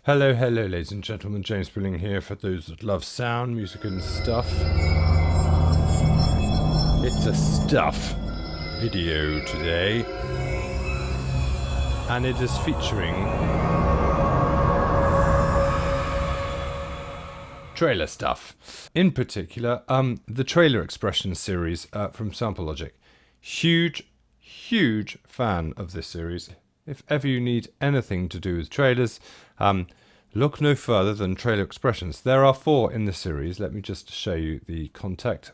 Hello, ladies and gentlemen. James Brilling here for those that love sound, music and stuff. It's a stuff video today, and it is featuring trailer stuff. In particular, the trailer Xpressions series from Sample Logic. Huge fan of this series. If ever you need anything to do with trailers, look no further than Trailer Xpressions. There are 4 in the series. Let me just show you the contact.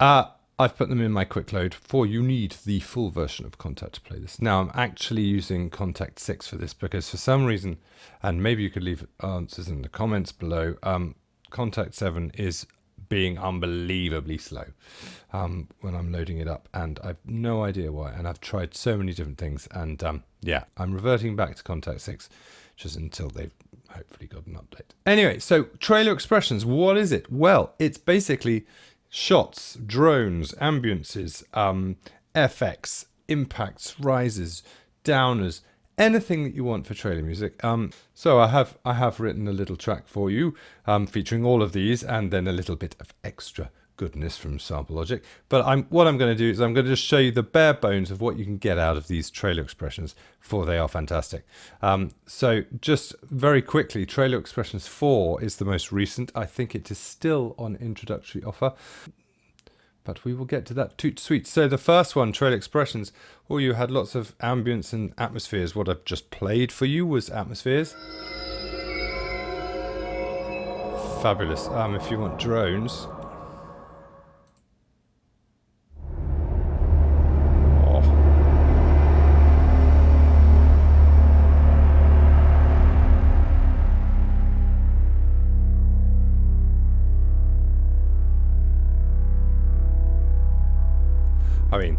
I've put them in my quick load, for you need the full version of Contact to play this. Now I'm actually using Contact 6 for this because for some reason, and maybe you could leave answers in the comments below, Contact 7 is being unbelievably slow when I'm loading it up, and I've no idea why, and I've tried so many different things, and yeah, I'm reverting back to Contact 6 just until they've hopefully got an update. Anyway, so Trailer Xpressions, what is it? Well, it's basically shots, drones, ambiances, FX, impacts, rises, downers, anything that you want for trailer music. So I have written a little track for you featuring all of these, and then a little bit of extra goodness from Sample Logic. But what I'm going to do is I'm going to just show you the bare bones of what you can get out of these trailer Xpressions, for they are fantastic. So just very quickly, Trailer Xpressions 4 is the most recent. I think it is still on introductory offer, but we will get to that toot sweet. So the first one, Trailer Xpressions, you had lots of ambience and atmospheres. What I've just played for you was atmospheres. Fabulous. If you want drones, I mean,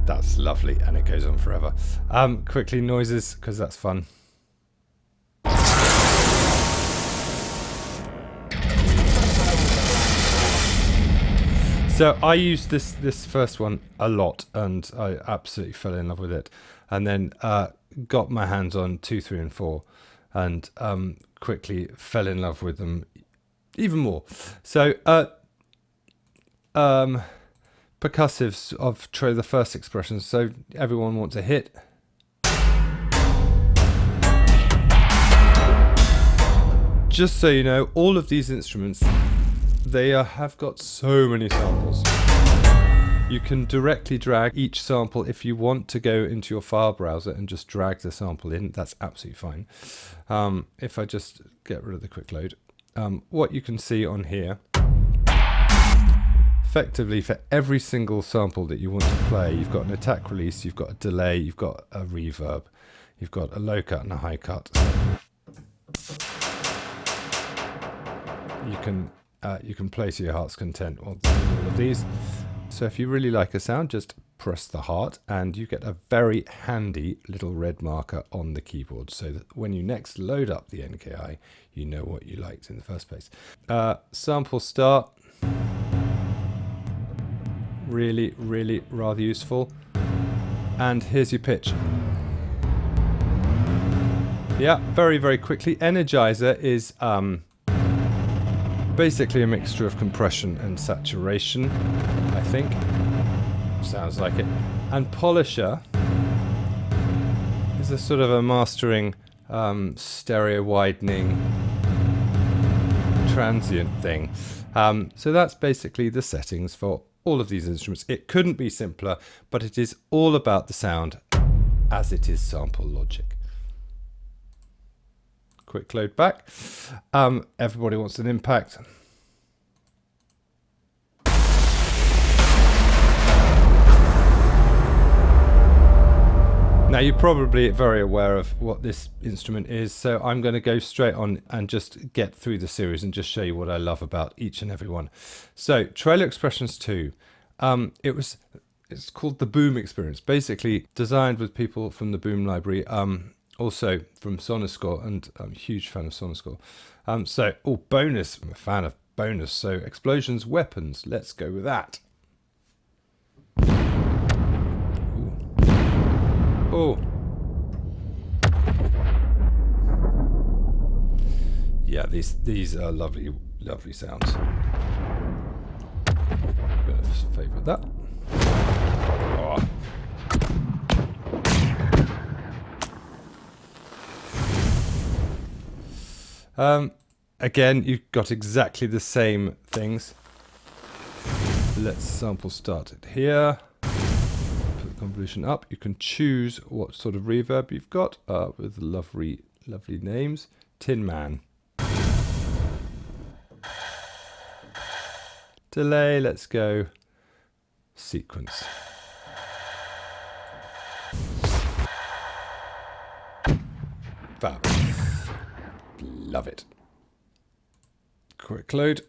that's lovely, and it goes on forever. Quickly, noises, because that's fun. So I used this first one a lot, and I absolutely fell in love with it. And then got my hands on 2, 3, and 4, and quickly fell in love with them even more. So percussives of the first Xpressions. So everyone wants a hit. Just so you know, all of these instruments, they have got so many samples. You can directly drag each sample if you want to go into your file browser and just drag the sample in. That's absolutely fine. If I just get rid of the quick load, what you can see on here, effectively for every single sample that you want to play, you've got an attack release, you've got a delay, you've got a reverb, you've got a low cut and a high cut. You can play to your heart's content on all of these. So if you really like a sound, just press the heart and you get a very handy little red marker on the keyboard, so that when you next load up the NKI, you know what you liked in the first place. Sample start. Really rather useful. And here's your pitch. Yeah, very quickly. Energizer is basically a mixture of compression and saturation, I think. Sounds like it. And Polisher is a sort of a mastering, stereo widening, transient thing. So that's basically the settings for all of these instruments. It couldn't be simpler, but it is all about the sound as it is Sample Logic. Quick load back. Everybody wants an impact. Now you're probably very aware of what this instrument is, so I'm going to go straight on and just get through the series and just show you what I love about each and every one. So Trailer Xpressions 2, it's called the Boom Experience, basically designed with people from the Boom library, also from Sonoscore, and I'm a huge fan of Sonoscore. Bonus, I'm a fan of bonus, so explosions, weapons, let's go with that. Oh. Yeah, these are lovely, lovely sounds. I'm going to favourite that. Oh. Again, you've got exactly the same things. Let's sample start it here. Put the convolution up. You can choose what sort of reverb you've got with lovely, lovely names. Tin Man. Delay, let's go sequence. Fab. Love it. Quick load.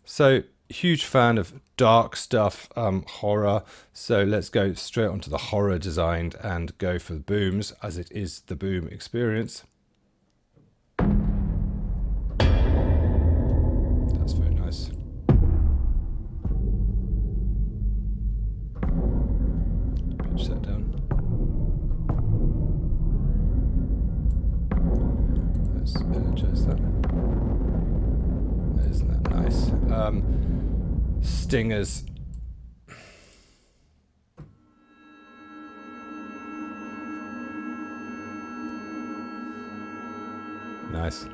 So, huge fan of dark stuff, horror. So let's go straight onto the horror designed and go for the booms, as it is the boom experience. That's very nice. Pitch that down. Let's energize that. Isn't that nice? Stingers. Nice.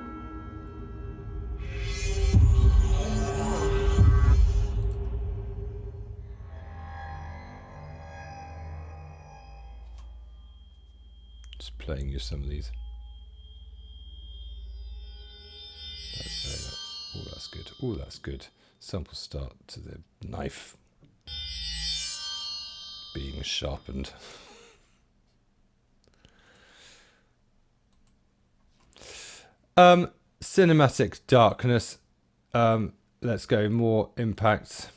Just playing you some of these. Oh, that's good. Oh, that's good. Sample start to the knife being sharpened. Cinematic darkness. Let's go more impact.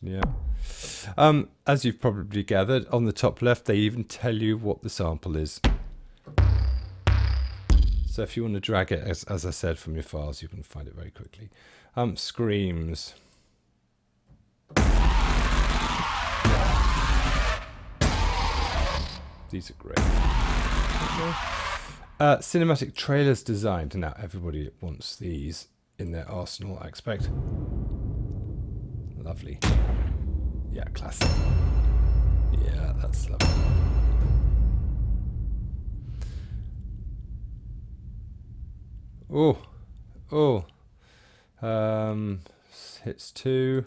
Yeah. As you've probably gathered, on the top left, they even tell you what the sample is. So if you want to drag it, as I said, from your files, you can find it very quickly. Screams. These are great. Cinematic trailers designed. Now everybody wants these in their arsenal, I expect. Lovely. Yeah, classic. Yeah, that's lovely. Hits 2.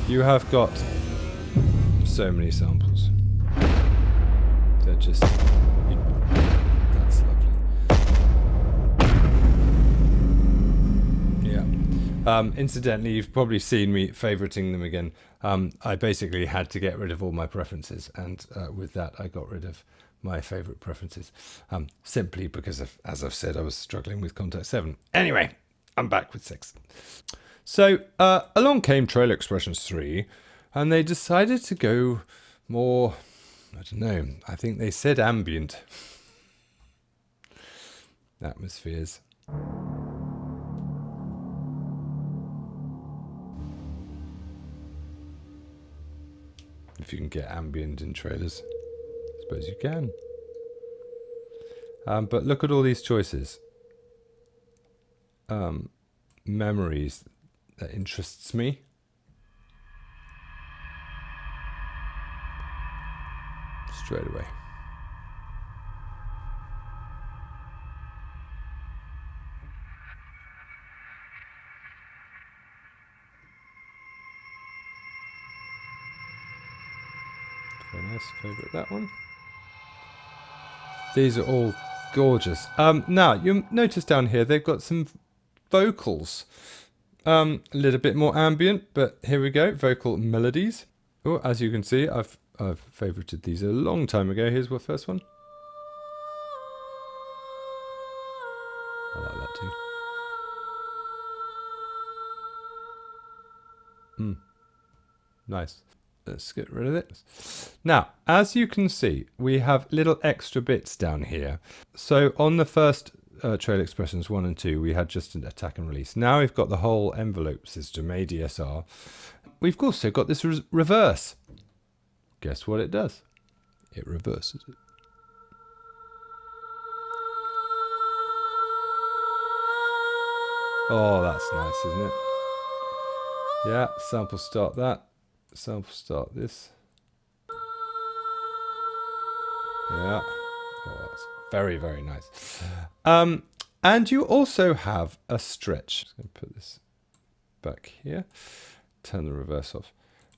You have got so many samples. They're just... that's lovely. Yeah. Incidentally, you've probably seen me favoriting them again. I basically had to get rid of all my preferences, and with that I got rid of my favorite preferences, simply because of, as I've said, I was struggling with Contact 7. Anyway, I'm back with 6. So along came Trailer Xpressions 3, and they decided to go more, I don't know, I think they said ambient atmospheres. If you can get ambient in trailers, I suppose you can. But look at all these choices. Memories. That interests me. Straight away. Very nice. Favorite that one. These are all gorgeous. Now you notice down here they've got some vocals. A little bit more ambient, but here we go. Vocal melodies. Oh, as you can see, I've favorited these a long time ago. Here's the first one. I like that too. Nice. Let's get rid of it. Now, as you can see, we have little extra bits down here. So on the first trail expressions 1 and 2, we had just an attack and release. Now we've got the whole envelope system, ADSR. We've also got this reverse. Guess what it does? It reverses it. Oh, that's nice, isn't it? Yeah, sample start that. Sample start this. Yeah. Oh, that's very, very nice. And you also have a stretch. I'm going to put this back here. Turn the reverse off.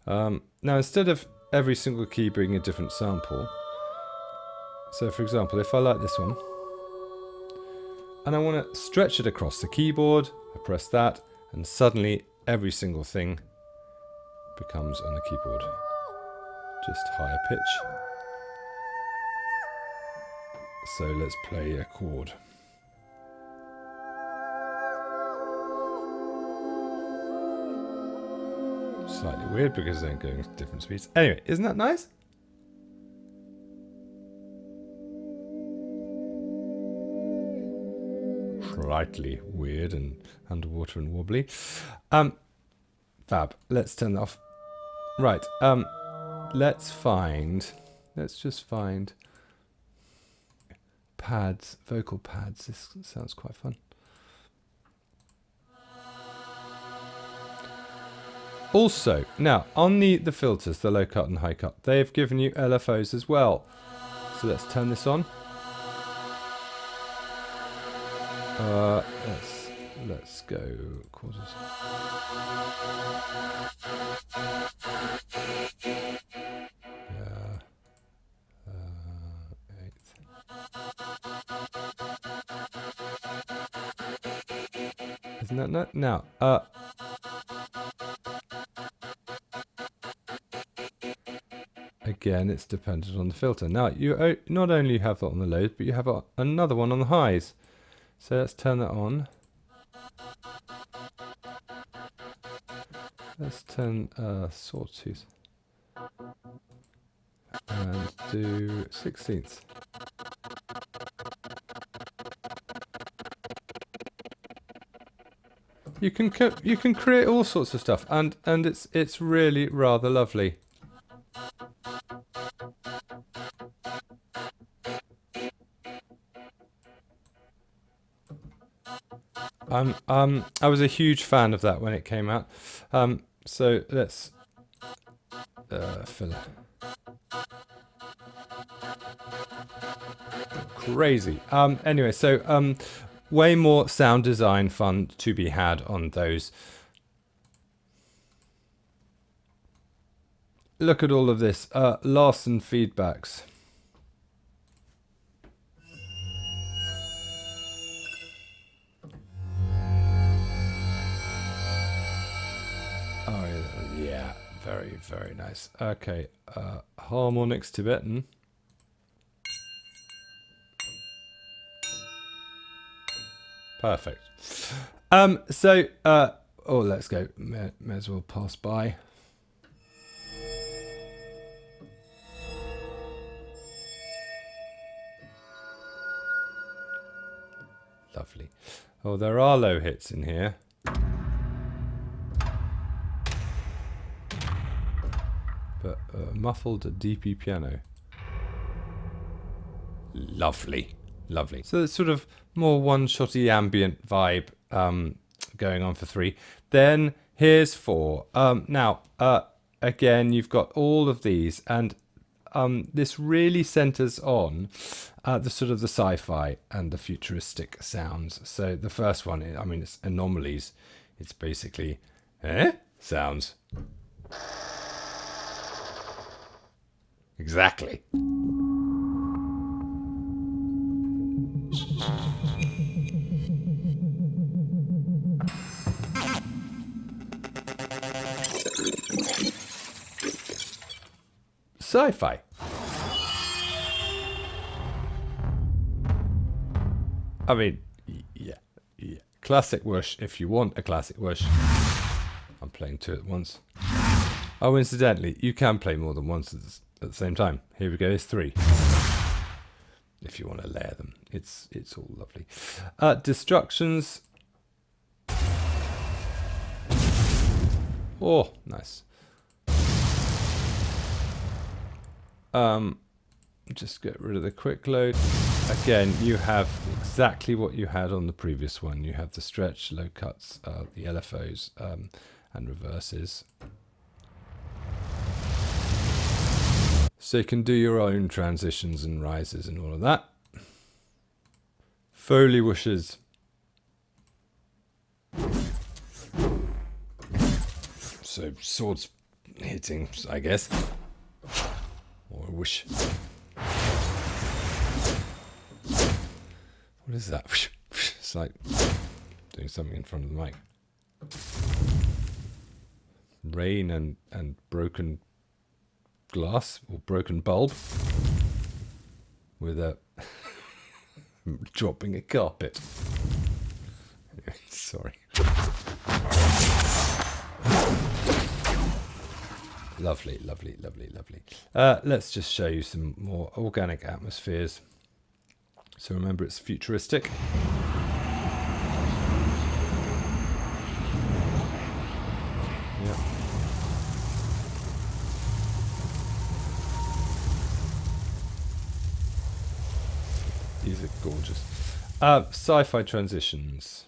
Now, instead of every single key being a different sample, so for example, if I like this one, and I want to stretch it across the keyboard, I press that, and suddenly every single thing becomes on the keyboard. Just higher pitch. So let's play a chord. Slightly weird because they're going at different speeds. Anyway, isn't that nice? Slightly weird and underwater and wobbly. Fab. Let's turn that off. Right. Let's just find pads, vocal pads. This sounds quite fun. Also, now on the filters, the low cut and high cut, they've given you LFOs as well. So let's turn this on. Let's go quarters. Eighth. Isn't that nut? Now, again, it's dependent on the filter. Now, you not only have that on the lows, but you have another one on the highs. So let's turn that on. Let's turn sawtooth and do 16th. You can create all sorts of stuff, and it's really rather lovely. I was a huge fan of that when it came out. So let's fill it. Crazy. Anyway, so way more sound design fun to be had on those. Look at all of this. Larson feedbacks. Very, very nice. Okay, harmonics Tibetan. Perfect. So, let's go. May as well pass by. Lovely. Oh, there are low hits in here. But muffled DP piano. Lovely, lovely. So it's sort of more one-shotty ambient vibe going on for 3. Then here's 4. Now, again, you've got all of these, and this really centers on the sort of the sci-fi and the futuristic sounds. So the first one, I mean, it's anomalies. It's basically sounds. Exactly. Sci-fi. I mean, yeah. Classic whoosh if you want a classic whoosh. I'm playing 2 at once. Oh, incidentally, you can play more than once at the same time. Here we go, it's 3. if you want to layer them. It's all lovely. Destructions. Oh, nice. Just get rid of the quick load. Again, you have exactly what you had on the previous one. You have the stretch, low cuts, the LFOs, and reverses. So you can do your own transitions and rises and all of that. Foley whooshes. So swords hitting, I guess. Or a whoosh. What is that? It's like doing something in front of the mic. Rain and broken glass or broken bulb with a dropping a carpet. Anyway, sorry. Lovely, lovely, lovely, lovely. Let's just show you some more organic atmospheres. So remember, it's futuristic. Yeah. These are gorgeous. Sci-fi transitions.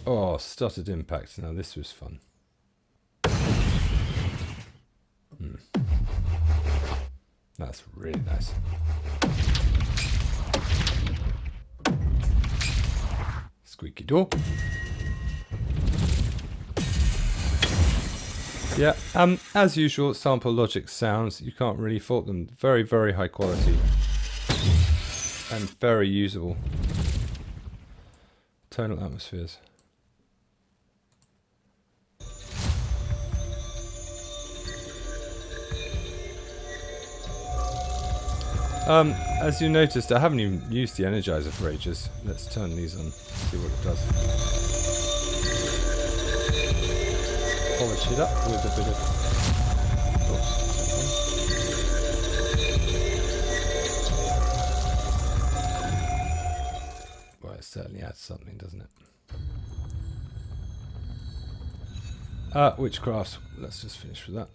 Oh, stuttered impacts. Now this was fun. That's really nice. Squeaky door. Yeah, as usual, sample logic sounds, you can't really fault them. Very, very high quality and very usable. Tonal atmospheres. As you noticed, I haven't even used the energizer for ages. Let's turn these on, see what it does. Polish it up with a bit of... Well, it certainly adds something, doesn't it? Witchcrafts. Let's just finish with that.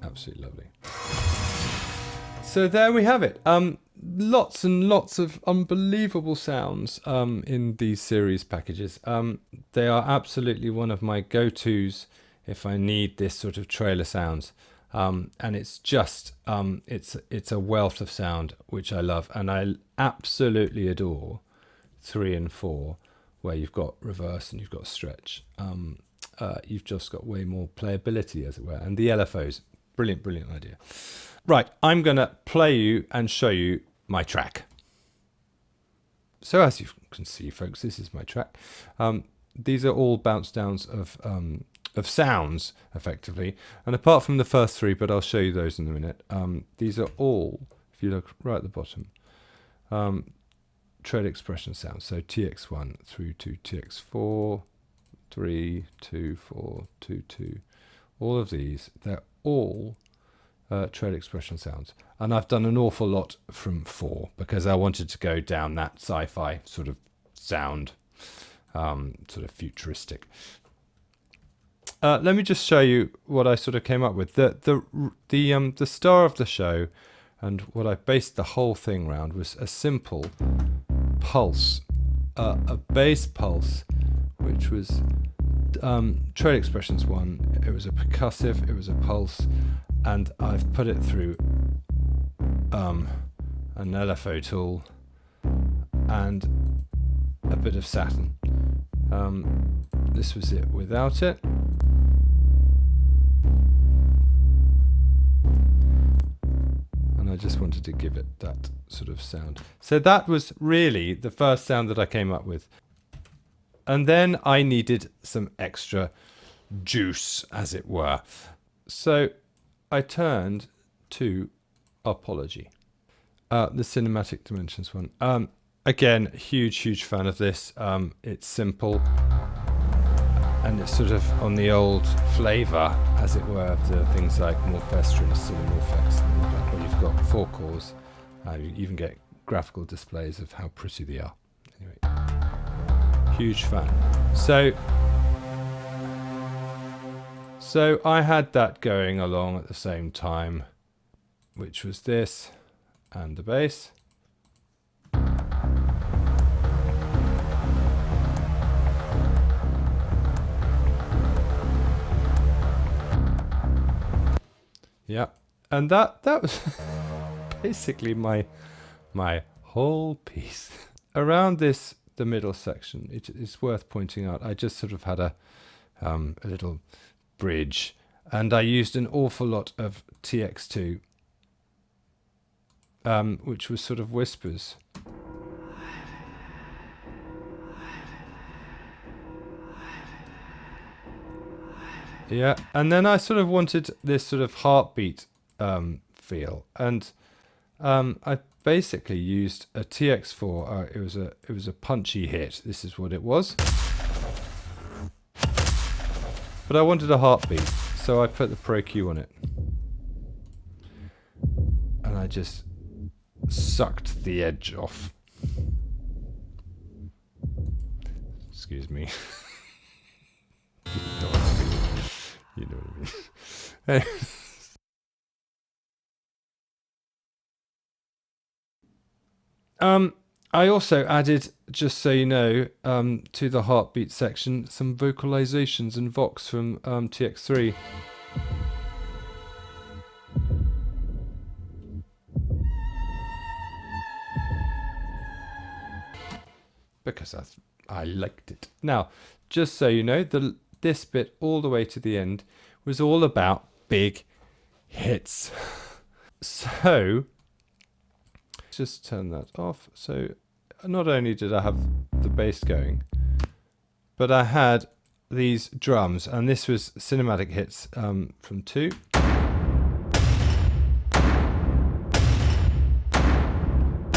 Absolutely lovely. So there we have it. Lots and lots of unbelievable sounds in these series packages. They are absolutely one of my go-tos if I need this sort of trailer sounds. And it's just it's a wealth of sound which I love, and I absolutely adore 3 and 4, where you've got reverse and you've got stretch. You've just got way more playability, as it were. And the LFOs, brilliant, brilliant idea. Right, I'm going to play you and show you my track. So as you can see, folks, this is my track. These are all bounce downs of sounds, effectively. And apart from the first 3, but I'll show you those in a minute, these are all, if you look right at the bottom, tread expression sounds. So TX1 through to TX4, 3, 2, 4, 2, 2. All of these, they're all tread expression sounds. And I've done an awful lot from 4 because I wanted to go down that sci-fi sort of sound, sort of futuristic. Let me just show you what I sort of came up with. The star of the show, and what I based the whole thing around, was a simple pulse, a bass pulse, which was Tread Expressions I. It was a percussive, it was a pulse, and I've put it through an LFO tool and a bit of Saturn. This was it without it. And I just wanted to give it that sort of sound. So that was really the first sound that I came up with. And then I needed some extra juice, as it were. So I turned to Apology, the cinematic dimensions one. Again, huge fan of this. It's simple, and it's sort of on the old flavour, as it were, of the things like Morphestra and Cinemorphex, where you've got 4 cores. You even get graphical displays of how pretty they are. Anyway, huge fan. So I had that going along at the same time, which was this and the bass. Yeah, and that was basically my whole piece. Around the middle section, it's worth pointing out, I just sort of had a little bridge, and I used an awful lot of TX2, which was sort of whispers. Yeah, and then I sort of wanted this sort of heartbeat feel, and I basically used a TX4. It was a punchy hit. This is what it was. But I wanted a heartbeat, so I put the Pro Q on it, and I just sucked the edge off. Excuse me. You know what I mean. I also added, just so you know, to the heartbeat section, some vocalizations and vox from TX3. Because I liked it. Now, just so you know, this bit all the way to the end was all about big hits. So, just turn that off. So, not only did I have the bass going, but I had these drums, and this was cinematic hits from 2.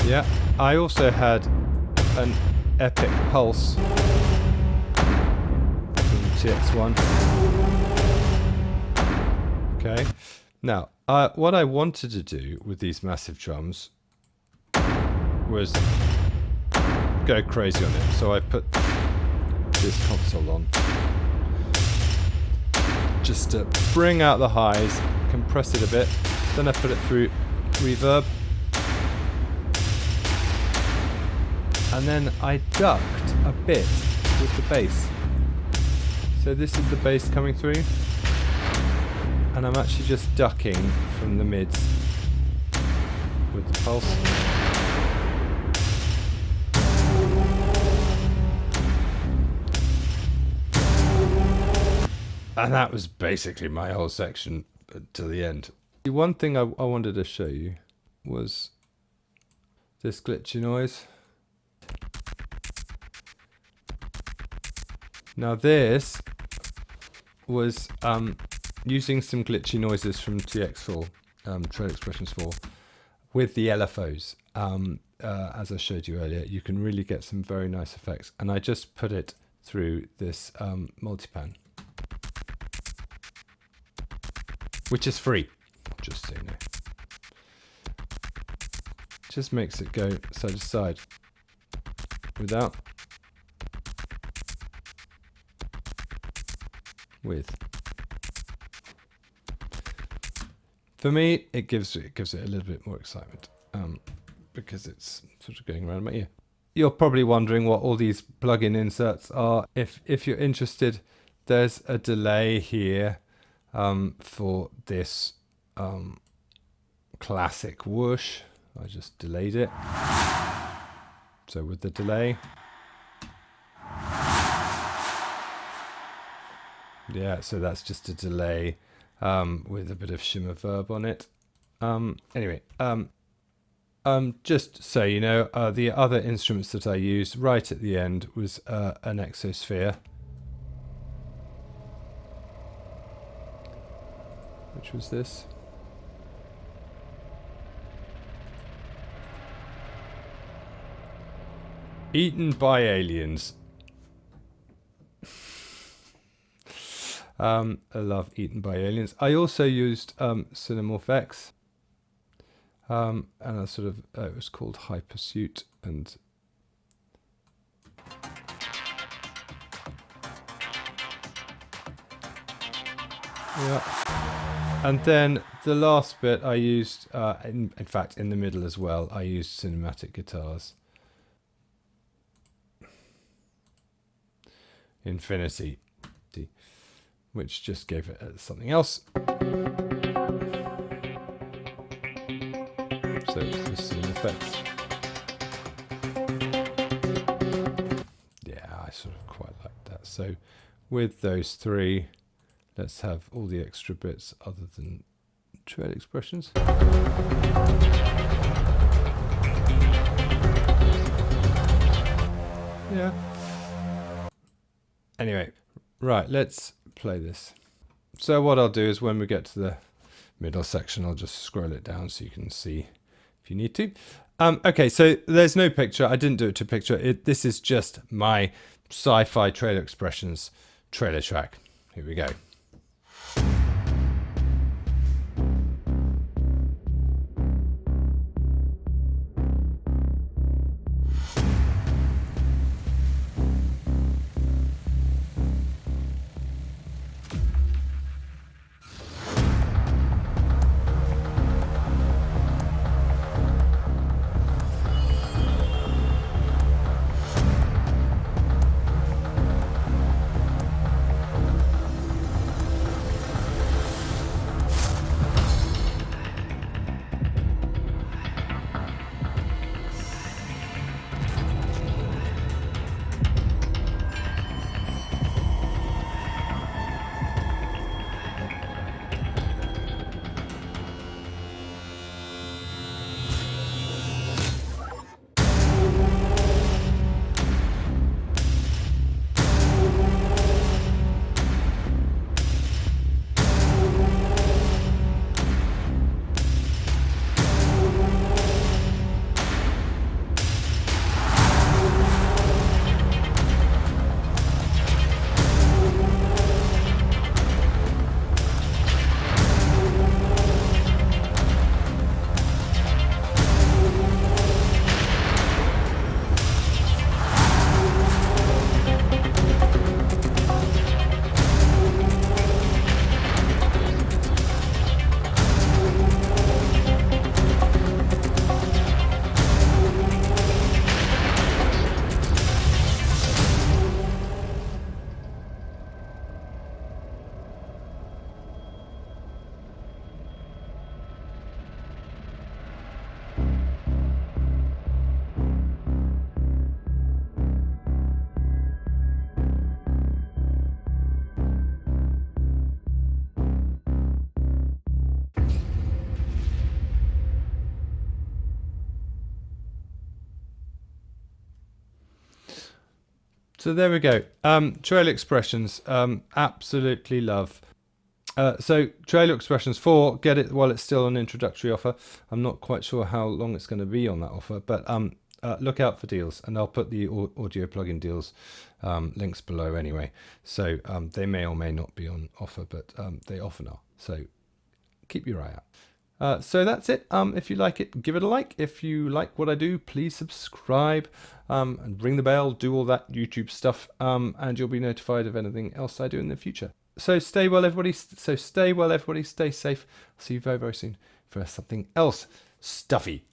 Yeah, I also had an epic pulse from TX1. Okay, now what I wanted to do with these massive drums was go crazy on it, so I put this console on just to bring out the highs, compress it a bit, then I put it through reverb, and then I ducked a bit with the bass. So this is the bass coming through, and I'm actually just ducking from the mids with the pulse. And that was basically my whole section to the end. The one thing I wanted to show you was this glitchy noise. Now this was using some glitchy noises from TX4, Trade Xpressions 4, with the LFOs. As I showed you earlier, you can really get some very nice effects. And I just put it through this multipan, which is free, just so you know. Just makes it go side to side without, with. For me, it gives it a little bit more excitement, because it's sort of going around my ear. You're probably wondering what all these plugin inserts are. If you're interested, there's a delay here for this classic whoosh. I just delayed it. So with the delay, yeah, so that's just a delay with a bit of shimmer verb on it. Anyway, Just so you know, the other instruments that I used right at the end was an exosphere, which was this. Eaten by aliens. I love Eaten by Aliens. I also used Cinemorph X. And I sort of, it was called High Pursuit, and yeah. And then the last bit I used, in fact, in the middle as well, I used cinematic guitars. Infinity, which just gave it something else. So it's some effects. Yeah, I sort of quite like that. So with those three, let's have all the extra bits other than trail expressions. Yeah. Anyway, right, let's play this. So what I'll do is when we get to the middle section, I'll just scroll it down so you can see if you need to. Okay, so there's no picture. I didn't do it to picture. This is just my sci-fi trailer expressions trailer track. Here we go. So there we go. Trail expressions, absolutely love. So Trailer Expressions 4, get it while it's still an introductory offer. I'm not quite sure how long it's going to be on that offer, but look out for deals, and I'll put the audio plugin deals links below anyway. So they may or may not be on offer, but they often are. So keep your eye out. So that's it. If you like it, give it a like. If you like what I do, please subscribe and ring the bell, do all that YouTube stuff, and you'll be notified of anything else I do in the future. So stay well, everybody. Stay safe. I'll see you very, very soon for something else stuffy.